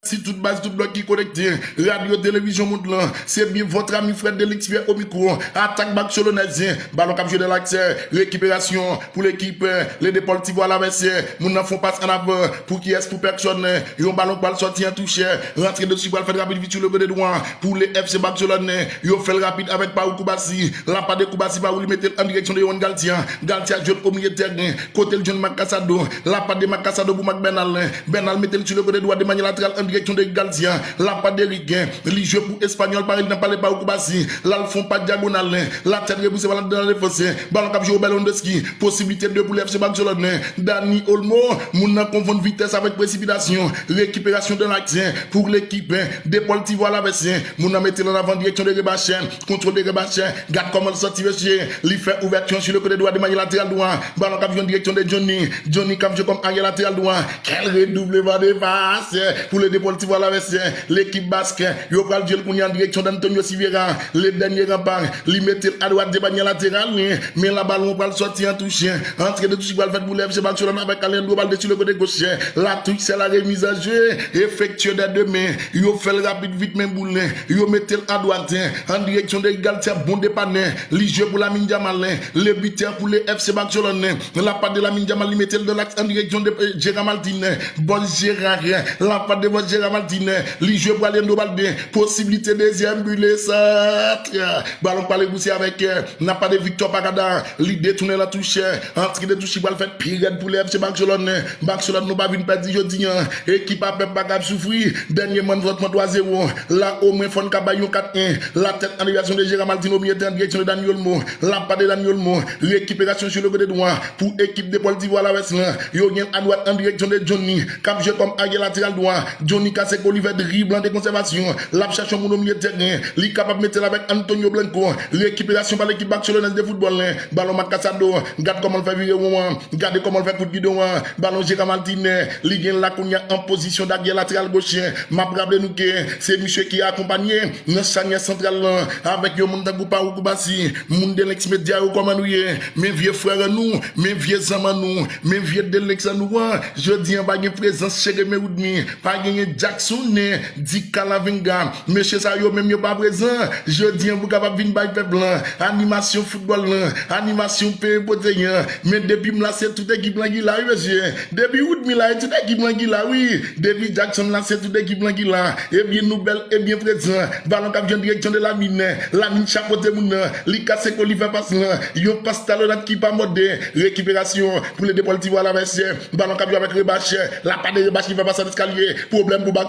Si toute base, tout bloc qui est connecté, radio, télévision, monde là, c'est bien votre ami Fred Delix au micro, attaque Barcelonais, ballon cap de l'accès, récupération pour l'équipe, les Deportivo à la verset, moun nan font passe en avant, pour qui est pour personne, yon ballon balle sorti en touche, rentré dessus, balle fait rapide vite sur le côté droit, pour les FC Barcelone, yon fait le rapide avec Paou Koubassi, la pas de Koubassi, Paou lui mettait en direction de Yon Galtia, Galtia joue au milieu de terrain, côté le jeune Macassado, la pas de Macassado pour Mac Bernal mettait sur le côté droit de manière latérale en direction de Galtia, la pas de Riquin, li joue pour Espagnol, par il n'a pas les Paou Koubassi, là le font pas diagonale, la tête repoussée par dans le fossé, ballon cap joué au ballon de ski, possibilité de pour l'FC Barcelone, Dani Olmo, moun nan confond vitesse avec précipitation, récupération de l'accès pour l'équipe, Deportivo à la verset, moun nan mettait en avant direction de Rebachen, contrôle de Rebachen, garde comment sortir monsieur, li fait ouverture sur le côté droit de manière latérale droit, ballon cap joué en direction de Johnny cap joué comme arrière latéral droit, quel redoublement de passe pour le Deportivo à la verset, l'équipe basque, yo pral jël pour en direction d'Antonio Silveira, le dernier rempart, li mettait à droite de manière latérale, mais la ballon pral sortir en touche, entrée de touche balle fait pour l'FC Barcelone avec Alejandro Balde sur le côté gauche, la touche c'est la remise à jeu, effectuée des deux mains, yo fait le rapide vite même boule, yo mettait à droite, en direction de Galtia, bon dépanner, li jeu pour la Mindia Malin, le buteur pour le FC Barcelone, la part de la Mindia Malin, mettait de l'axe en direction de Gérard Martinez, bon Gérard, la part de Gérard Martinez, li jeu pour Alejandro Balde, possibilité deuxième but, les ballon par les bousser avec, n'a pas de Victor Pagada, li détourner la touche, entrée de touche, il va faire pire pour le FC Barcelone, Barcelone nous pas vu perdre jeudi, équipe a peur pas souffrir, dernier man vote 3-0, là au moins fon Cabayon 4-1, la tête en direction de Gérard Martin au milieu en direction de Daniel Mo, la pas de Daniel Mo, récupération sur le côté droit pour équipe de Deportivo à la West, yo gen à droite en direction de Johnny, cap jeu comme arrière latéral droit, Johnny casse Oliver dribble en déconservation, la cherche au milieu de terrain, li capable mettre avec Antonio Blanco, récupération par l'équipe barcelonaise de football, ballon Macassado, garde comment le fait virer garde comment le fait coup de bidon, ballon Gérard Martinez, li gen la kounya en position d'arrière latéral gauche, m'a rappelé nous que c'est monsieur qui a accompagné dans charnière centrale avec yo moun tangou pa ou Koubassi, moun de l'ex média ou comment nous mes vieux frères nous, mes vieux amants nous, mes vieux de l'ex nous, je dis en pas une présence chez mes oudmi, pas gagner Jackson, dit Calavinga, monsieur ça yo même yo pas présent, je dis vous capable venir bail peuple animation football animation pays beauté, mais depuis me là c'est toute équipe là qui là monsieur, depuis oudmi là toute équipe là qui là oui, depuis Jackson là c'est toute équipe là qui là, et bien nouvelle et bien présent, ballon cap en direction de la mine chapeauté moun, li casse ko li fait passe là, yo passe talonnade qui pas modé, récupération pour le Deportivo à la verset, ballon cap avec Rebache, la pas de Rebache qui fait passer l'escalier, problème pour Barcelone.